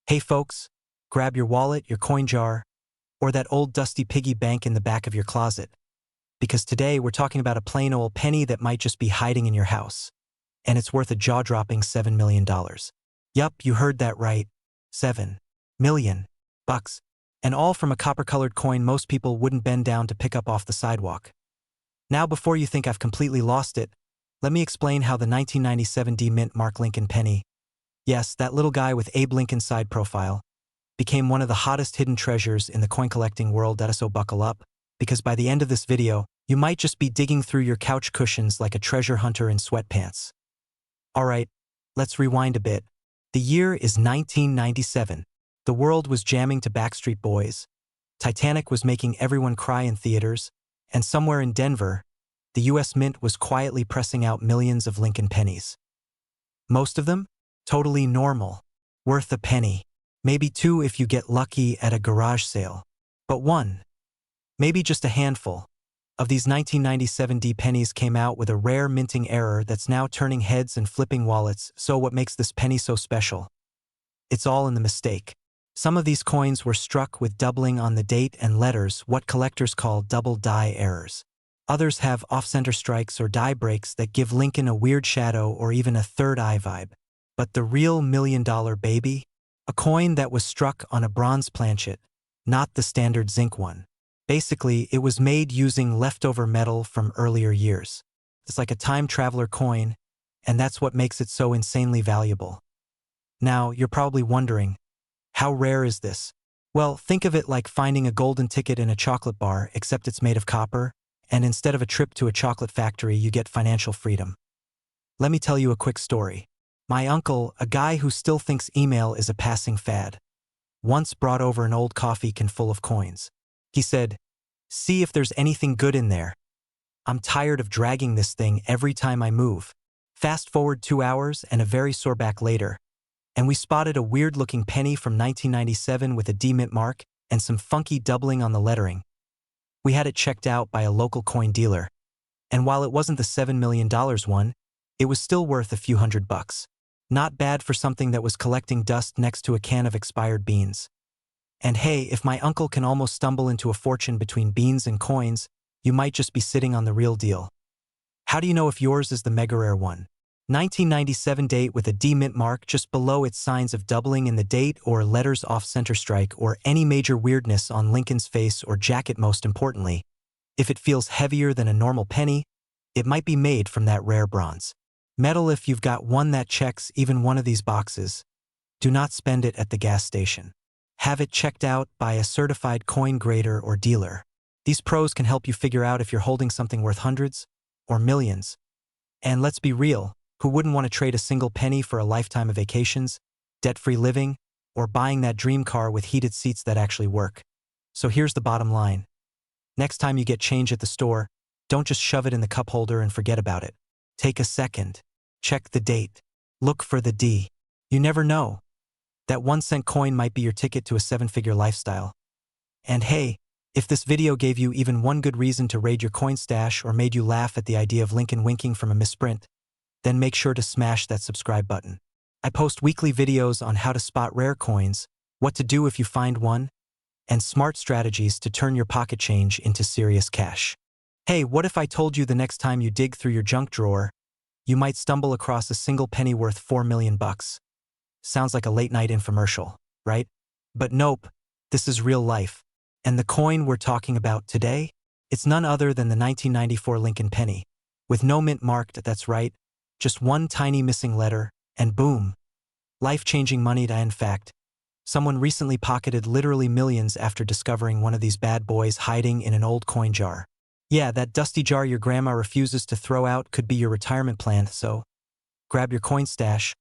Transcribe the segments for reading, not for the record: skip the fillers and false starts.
Hey folks, grab your wallet, your coin jar, or that old dusty piggy bank in the back of your closet. Because today we're talking about a plain old penny that might just be hiding in your house. And it's worth a jaw-dropping $7 million. Yup, you heard that right. $7 million. And all from a copper-colored coin most people wouldn't bend down to pick up off the sidewalk. Now before you think I've completely lost it, let me explain how the 1997 D-Mint Mark Lincoln penny, yes, that little guy with Abe Lincoln's side profile, became one of the hottest hidden treasures in the coin collecting world. So buckle up, because by the end of this video, you might just be digging through your couch cushions like a treasure hunter in sweatpants. Alright, let's rewind a bit. The year is 1997. The world was jamming to Backstreet Boys. Titanic was making everyone cry in theaters. And somewhere in Denver, the US Mint was quietly pressing out millions of Lincoln pennies. Most of them? Totally normal. Worth a penny. Maybe two if you get lucky at a garage sale. But one, maybe just a handful, of these 1997 D pennies came out with a rare minting error that's now turning heads and flipping wallets. So what makes this penny so special? It's all in the mistake. Some of these coins were struck with doubling on the date and letters, what collectors call double die errors. Others have off-center strikes or die breaks that give Lincoln a weird shadow or even a third eye vibe. But the real $1 million baby? A coin that was struck on a bronze planchet, not the standard zinc one. Basically, it was made using leftover metal from earlier years. It's like a time traveler coin, and that's what makes it so insanely valuable. Now, you're probably wondering, how rare is this? Well, think of it like finding a golden ticket in a chocolate bar, except it's made of copper, and instead of a trip to a chocolate factory, you get financial freedom. Let me tell you a quick story. My uncle, a guy who still thinks email is a passing fad, once brought over an old coffee can full of coins. He said, "See if there's anything good in there. I'm tired of dragging this thing every time I move." Fast forward 2 hours and a very sore back later, and we spotted a weird-looking penny from 1997 with a D-Mint mark and some funky doubling on the lettering. We had it checked out by a local coin dealer, and while it wasn't the $7 million one, it was still worth a few $100. Not bad for something that was collecting dust next to a can of expired beans. And hey, if my uncle can almost stumble into a fortune between beans and coins, you might just be sitting on the real deal. How do you know if yours is the mega rare one? 1997 date with a D-Mint mark just below its signs of doubling in the date or letters off center strike or any major weirdness on Lincoln's face or jacket. Most importantly, if it feels heavier than a normal penny, it might be made from that rare bronze metal. If you've got one that checks even one of these boxes, do not spend it at the gas station. Have it checked out by a certified coin grader or dealer. These pros can help you figure out if you're holding something worth hundreds or millions. And let's be real, who wouldn't want to trade a single penny for a lifetime of vacations, debt-free living, or buying that dream car with heated seats that actually work? So here's the bottom line. Next time you get change at the store, don't just shove it in the cup holder and forget about it. Take a second. Check the date. Look for the D. You never know. That 1-cent coin might be your ticket to a 7-figure lifestyle. And hey, if this video gave you even one good reason to raid your coin stash or made you laugh at the idea of Lincoln winking from a misprint, then make sure to smash that subscribe button. I post weekly videos on how to spot rare coins, what to do if you find one, and smart strategies to turn your pocket change into serious cash. Hey, what if I told you the next time you dig through your junk drawer, you might stumble across a single penny worth $4 million? Sounds like a late-night infomercial, right? But nope, this is real life. And the coin we're talking about today? It's none other than the 1994 Lincoln penny. With no mint marked, that's right, just one tiny missing letter, and boom. Life-changing money. In fact, someone recently pocketed literally millions after discovering one of these bad boys hiding in an old coin jar. Yeah, that dusty jar your grandma refuses to throw out could be your retirement plan, so grab your coin stash,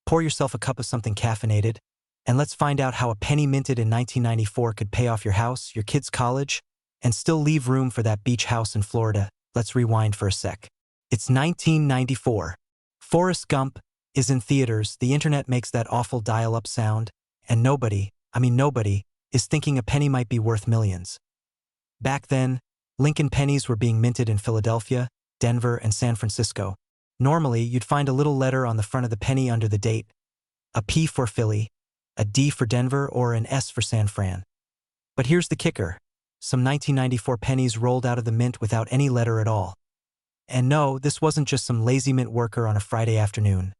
pour yourself a cup of something caffeinated, and let's find out how a penny minted in 1994 could pay off your house, your kids' college, and still leave room for that beach house in Florida. Let's rewind for a sec. It's 1994. Forrest Gump is in theaters, the internet makes that awful dial-up sound, and nobody is thinking a penny might be worth millions. Back then, Lincoln pennies were being minted in Philadelphia, Denver, and San Francisco. Normally, you'd find a little letter on the front of the penny under the date, a P for Philly, a D for Denver, or an S for San Fran. But here's the kicker. Some 1994 pennies rolled out of the mint without any letter at all. And no, this wasn't just some lazy mint worker on a Friday afternoon.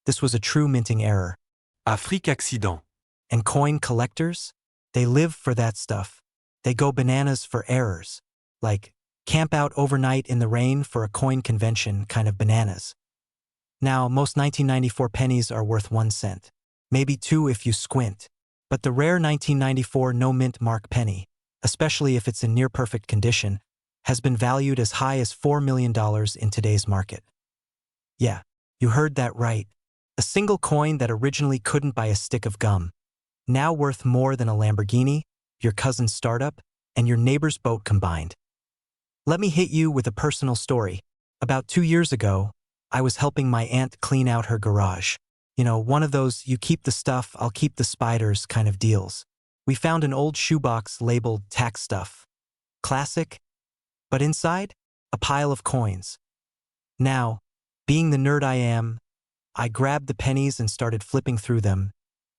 This was a true minting error. À fric accident. And coin collectors? They live for that stuff. They go bananas for errors. Like, camp out overnight in the rain for a coin convention kind of bananas. Now, most 1994 pennies are worth 1 cent. Maybe 2 if you squint. But the rare 1994 no-mint mark penny, especially if it's in near-perfect condition, has been valued as high as $4 million in today's market. Yeah, you heard that right. A single coin that originally couldn't buy a stick of gum, now worth more than a Lamborghini, your cousin's startup, and your neighbor's boat combined. Let me hit you with a personal story. About 2 years ago, I was helping my aunt clean out her garage. You know, one of those you keep the stuff, I'll keep the spiders kind of deals. We found an old shoebox labeled tax stuff. Classic, but inside, a pile of coins. Now, being the nerd I am, I grabbed the pennies and started flipping through them,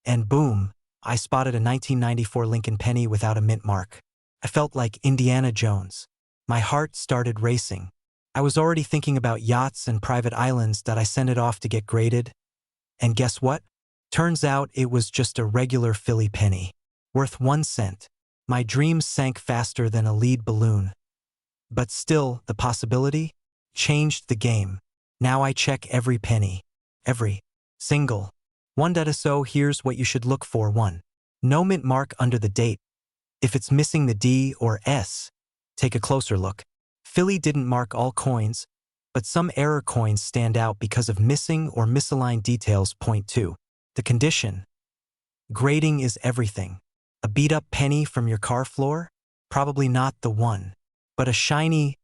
and boom, I spotted a 1994 Lincoln penny without a mint mark. I felt like Indiana Jones. My heart started racing. I was already thinking about yachts and private islands that I sent it off to get graded. And guess what? Turns out it was just a regular Philly penny, worth 1 cent. My dreams sank faster than a lead balloon. But still, the possibility changed the game. Now I check every penny. Every single one. So here's what you should look for. 1. No mint mark under the date. If it's missing the D or S, take a closer look. Philly didn't mark all coins, but some error coins stand out because of missing or misaligned details. Point 2. The condition. Grading is everything. A beat-up penny from your car floor? Probably not the one. But a shiny,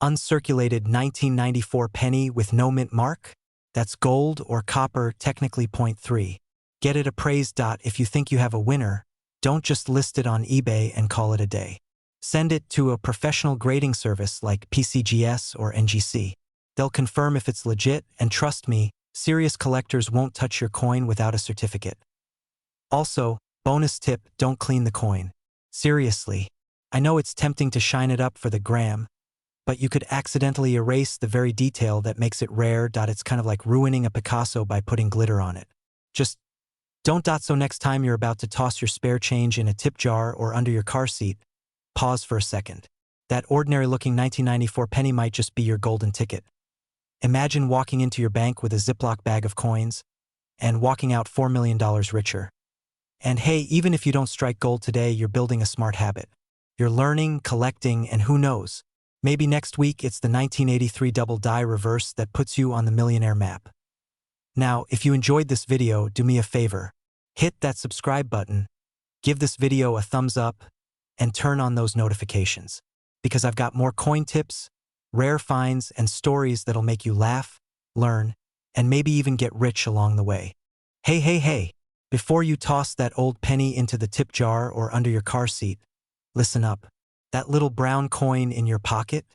uncirculated 1994 penny with no mint mark? That's gold or copper, technically. Point 3. Get it appraised. If you think you have a winner, don't just list it on eBay and call it a day. Send it to a professional grading service like PCGS or NGC. They'll confirm if it's legit, and trust me, serious collectors won't touch your coin without a certificate. Also, bonus tip, don't clean the coin. Seriously. I know it's tempting to shine it up for the gram, but you could accidentally erase the very detail that makes it rare. It's kind of like ruining a Picasso by putting glitter on it. Just don't. So next time you're about to toss your spare change in a tip jar or under your car seat, pause for a second. That ordinary-looking 1994 penny might just be your golden ticket. Imagine walking into your bank with a Ziploc bag of coins and walking out $4 million richer. And hey, even if you don't strike gold today, you're building a smart habit. You're learning, collecting, and who knows, maybe next week it's the 1983 double die reverse that puts you on the millionaire map. Now, if you enjoyed this video, do me a favor. Hit that subscribe button, give this video a thumbs up, and turn on those notifications. Because I've got more coin tips, rare finds, and stories that'll make you laugh, learn, and maybe even get rich along the way. Hey, before you toss that old penny into the tip jar or under your car seat, listen up. That little brown coin in your pocket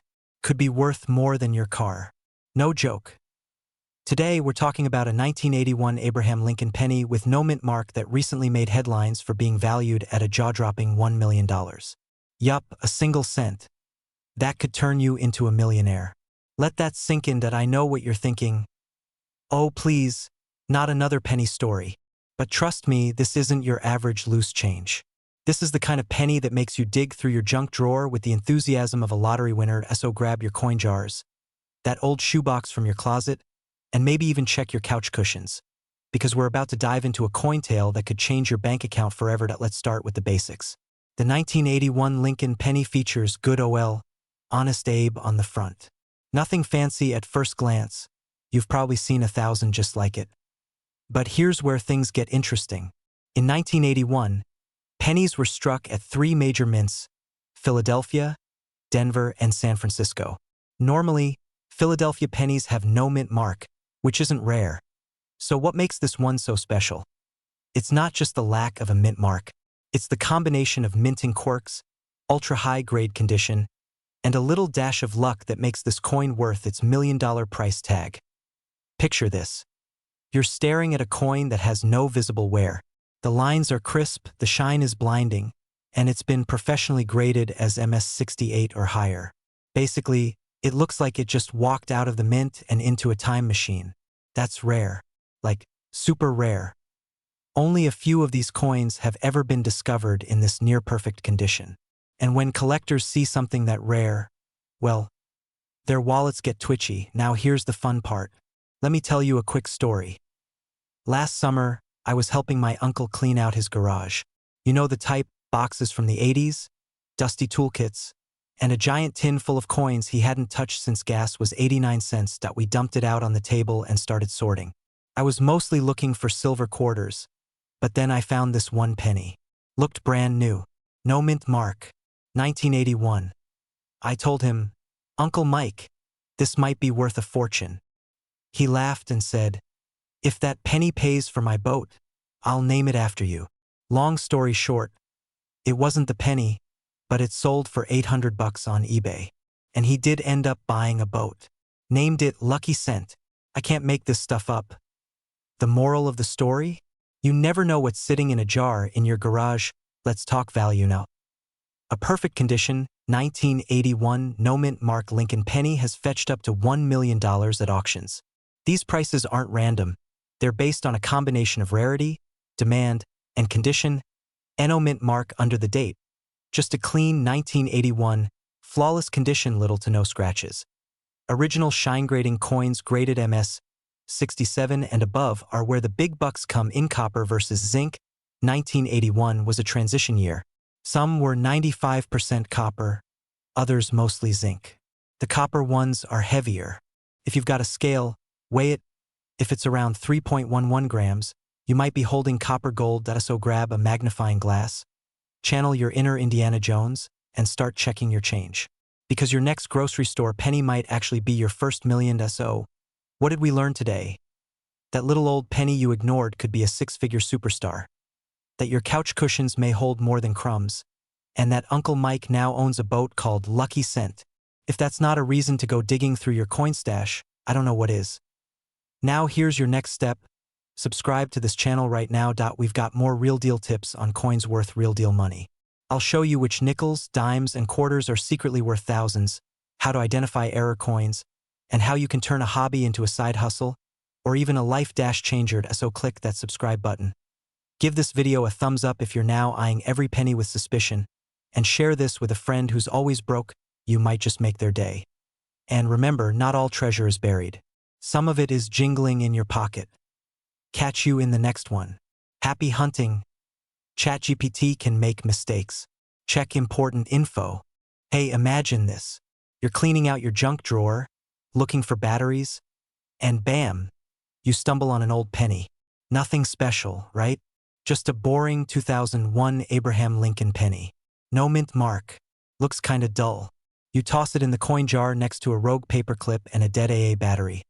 could be worth more than your car. No joke. Today, we're talking about a 1981 Abraham Lincoln penny with no mint mark that recently made headlines for being valued at a jaw-dropping $1 million. Yup, a single cent. That could turn you into a millionaire. Let that sink in. That I know what you're thinking. Oh, please, not another penny story. But trust me, this isn't your average loose change. This is the kind of penny that makes you dig through your junk drawer with the enthusiasm of a lottery winner. So grab your coin jars, that old shoebox from your closet, and maybe even check your couch cushions, because we're about to dive into a coin tale that could change your bank account forever. Let's start with the basics. The 1981 Lincoln penny features good old, Honest Abe on the front. Nothing fancy at first glance. You've probably seen 1,000 just like it. But here's where things get interesting. In 1981, pennies were struck at 3 major mints: Philadelphia, Denver, and San Francisco. Normally, Philadelphia pennies have no mint mark, which isn't rare. So what makes this one so special? It's not just the lack of a mint mark. It's the combination of minting quirks, ultra-high-grade condition, and a little dash of luck that makes this coin worth its $1 million price tag. Picture this. You're staring at a coin that has no visible wear. The lines are crisp, the shine is blinding, and it's been professionally graded as MS68 or higher. Basically, it looks like it just walked out of the mint and into a time machine. That's rare. Like, super rare. Only a few of these coins have ever been discovered in this near-perfect condition. And when collectors see something that rare, well, their wallets get twitchy. Now here's the fun part. Let me tell you a quick story. Last summer, I was helping my uncle clean out his garage. You know the type, boxes from the 80s? Dusty toolkits, and a giant tin full of coins he hadn't touched since gas was 89 cents. We dumped it out on the table and started sorting. I was mostly looking for silver quarters, but then I found this one penny. Looked brand new. No mint mark. 1981. I told him, "Uncle Mike, this might be worth a fortune." He laughed and said, "If that penny pays for my boat, I'll name it after you." Long story short, it wasn't the penny, but it sold for $800 on eBay. And he did end up buying a boat. Named it Lucky Cent. I can't make this stuff up. The moral of the story? You never know what's sitting in a jar in your garage. Let's talk value now. A perfect condition, 1981 no mint mark Lincoln penny has fetched up to $1 million at auctions. These prices aren't random. They're based on a combination of rarity, demand, and condition. No mint mark under the date. Just a clean 1981, flawless condition, little to no scratches. Original shine grading coins graded MS 67 and above are where the big bucks come in. Copper versus zinc. 1981 was a transition year. Some were 95% copper, others mostly zinc. The copper ones are heavier. If you've got a scale, weigh it. If it's around 3.11 grams, you might be holding copper gold. So grab a magnifying glass, channel your inner Indiana Jones, and start checking your change. Because your next grocery store penny might actually be your first million. So, what did we learn today? That little old penny you ignored could be a six-figure superstar. That your couch cushions may hold more than crumbs. And that Uncle Mike now owns a boat called Lucky Cent. If that's not a reason to go digging through your coin stash, I don't know what is. Now here's your next step. Subscribe to this channel right now. We've got more real deal tips on coins worth real deal money. I'll show you which nickels, dimes, and quarters are secretly worth thousands, how to identify error coins, and how you can turn a hobby into a side hustle, or even a life changer. So click that subscribe button. Give this video a thumbs up if you're now eyeing every penny with suspicion, and share this with a friend who's always broke. You might just make their day. And remember, not all treasure is buried. Some of it is jingling in your pocket. Catch you in the next one. Happy hunting. ChatGPT can make mistakes. Check important info. Hey, imagine this. You're cleaning out your junk drawer, looking for batteries, and bam, you stumble on an old penny. Nothing special, right? Just a boring 2001 Abraham Lincoln penny. No mint mark. Looks kinda dull. You toss it in the coin jar next to a rogue paperclip and a dead AA battery.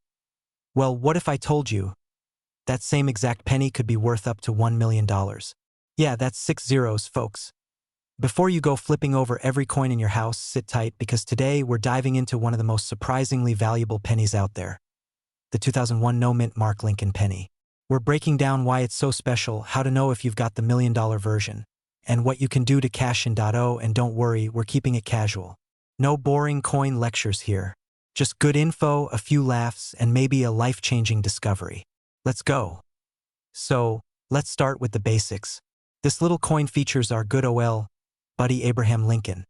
Well, what if I told you that same exact penny could be worth up to $1 million? Yeah, that's 6 zeros, folks. Before you go flipping over every coin in your house, sit tight because today we're diving into one of the most surprisingly valuable pennies out there. The 2001 no mint mark Lincoln penny. We're breaking down why it's so special, how to know if you've got the $1 million version, and what you can do to cash in. And don't worry, we're keeping it casual. No boring coin lectures here. Just good info, a few laughs, and maybe a life-changing discovery. Let's go. So, let's start with the basics. This little coin features our good ol' buddy Abraham Lincoln.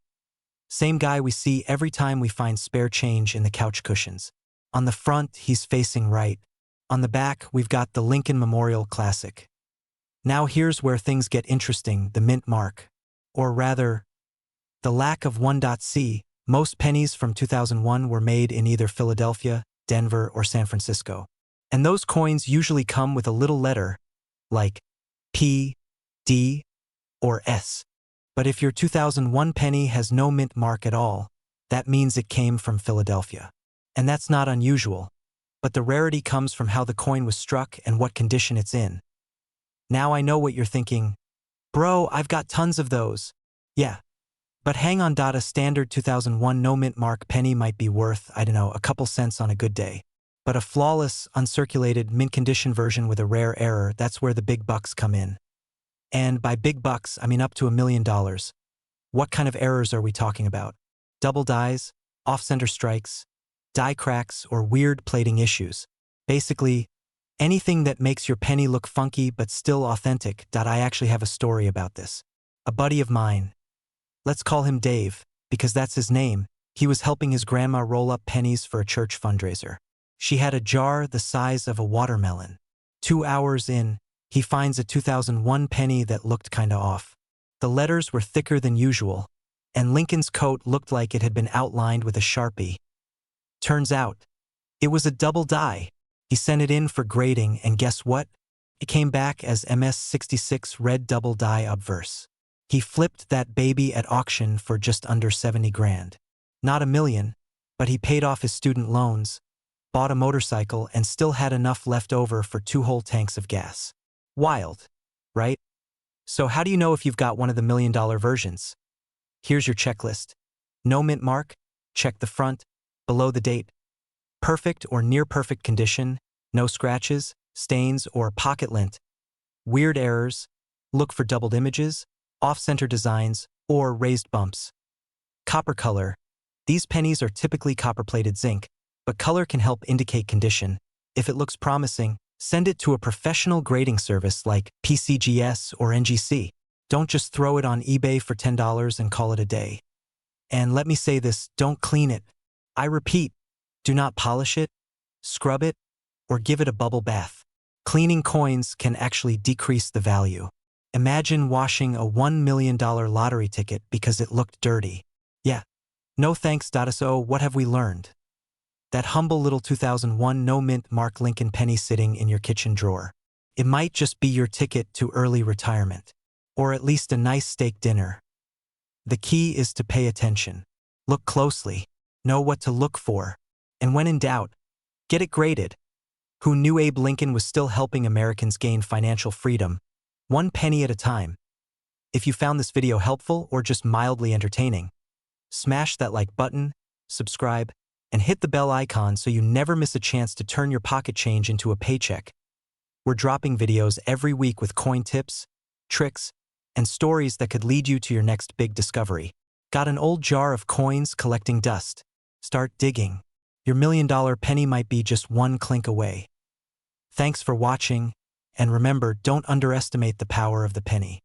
Same guy we see every time we find spare change in the couch cushions. On the front, he's facing right. On the back, we've got the Lincoln Memorial Classic. Now here's where things get interesting, the mint mark. Or rather, the lack of one. C. Most pennies from 2001 were made in either Philadelphia, Denver, or San Francisco. And those coins usually come with a little letter, like P, D, or S. But if your 2001 penny has no mint mark at all, that means it came from Philadelphia. And that's not unusual. But the rarity comes from how the coin was struck and what condition it's in. Now I know what you're thinking. Bro, I've got tons of those. Yeah. But hang on. A standard 2001 no mint mark penny might be worth, I don't know, a couple cents on a good day. But a flawless, uncirculated, mint condition version with a rare error, that's where the big bucks come in. And by big bucks, I mean up to $1 million. What kind of errors are we talking about? Double dies, off-center strikes, die cracks, or weird plating issues. Basically, anything that makes your penny look funky but still authentic. I actually have a story about this. A buddy of mine, let's call him Dave, because that's his name, he was helping his grandma roll up pennies for a church fundraiser. She had a jar the size of a watermelon. 2 hours in, he finds a 2001 penny that looked kinda off. The letters were thicker than usual, and Lincoln's coat looked like it had been outlined with a Sharpie. Turns out, it was a double die. He sent it in for grading, and guess what? It came back as MS66 red double die obverse. He flipped that baby at auction for just under 70 grand. Not $1 million, but he paid off his student loans, bought a motorcycle, and still had enough left over for 2 whole tanks of gas. Wild, right? So how do you know if you've got one of the $1 million versions? Here's your checklist. No mint mark? Check the front, below the date. Perfect or near perfect condition? No scratches, stains, or pocket lint. Weird errors? Look for doubled images, off-center designs, or raised bumps. Copper color. These pennies are typically copper-plated zinc, but color can help indicate condition. If it looks promising, send it to a professional grading service like PCGS or NGC. Don't just throw it on eBay for $10 and call it a day. And let me say this, don't clean it. I repeat, do not polish it, scrub it, or give it a bubble bath. Cleaning coins can actually decrease the value. Imagine washing a $1 million lottery ticket because it looked dirty. Yeah. No thanks. So what have we learned? That humble little 2001 no mint mark Lincoln penny sitting in your kitchen drawer. It might just be your ticket to early retirement. Or at least a nice steak dinner. The key is to pay attention. Look closely. Know what to look for. And when in doubt, get it graded. Who knew Abe Lincoln was still helping Americans gain financial freedom, 1 penny at a time? If you found this video helpful or just mildly entertaining, smash that like button, subscribe, and hit the bell icon so you never miss a chance to turn your pocket change into a paycheck. We're dropping videos every week with coin tips, tricks, and stories that could lead you to your next big discovery. Got an old jar of coins collecting dust? Start digging. Your $1 million penny might be just 1 clink away. Thanks for watching, and remember, don't underestimate the power of the penny.